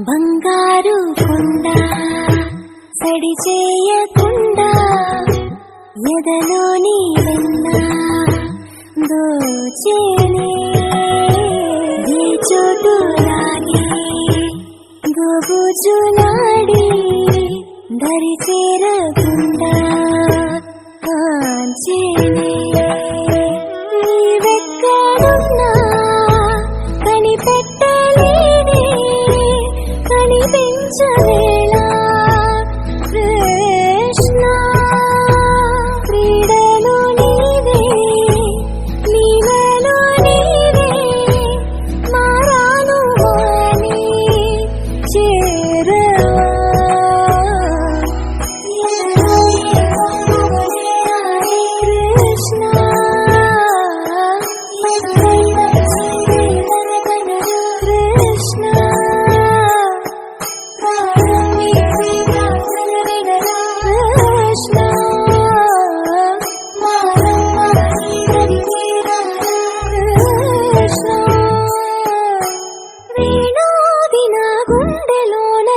బంగారు కొండ సడి చేయకుండా ఎదలోని వెన్న దోచేనే ఈ చోటులాగే గోబుజులాడి దరి చేరకుండా కాంచేనే నీవెక్కడున్నా కనిపెట్టలేనే కనిపించవేళ కృష్ణ క్రీడలో నీవే నీవెలో నీవే మారాను అని చేరవా కృష్ణ కృష్ణ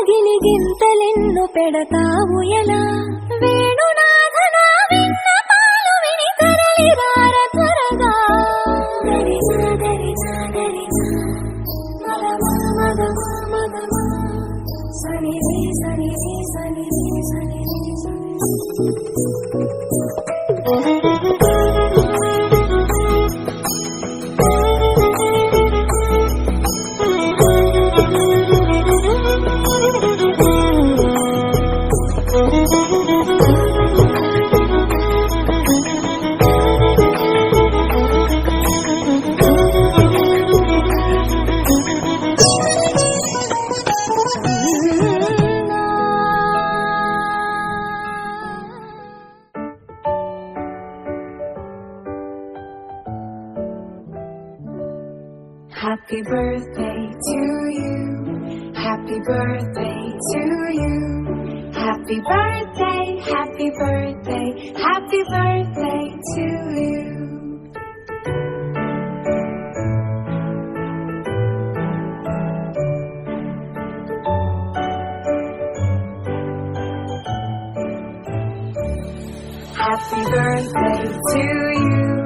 గిలిగింతలెన్ను పెడతావు ఎలా వేణునాథన విన్నపాలు విని తరలిరార త్వరగా దరిజా దరిజా దరిజా మగమా మగమా మగమా సని రే సని రే సని రే సని రే Happy birthday to you. Happy birthday to you. Happy birthday, happy birthday, happy birthday to you. Happy birthday to you.